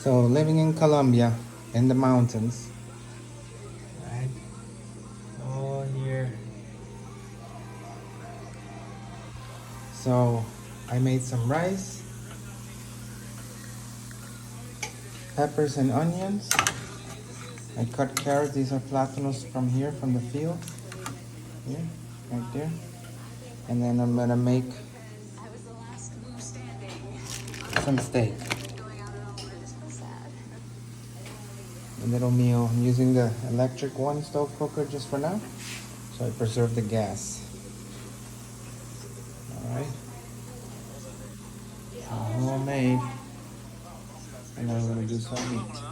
So living in Colombia, in the mountains, right? All here. So I made some rice, peppers and onions. I cut carrots. These are platanos from here, from the field. Here, right there. And then I'm gonna make some steak. A little meal. I'm using the electric one stove cooker just for now, so I preserve the gas. All right. So homemade. And now I'm gonna do some meat.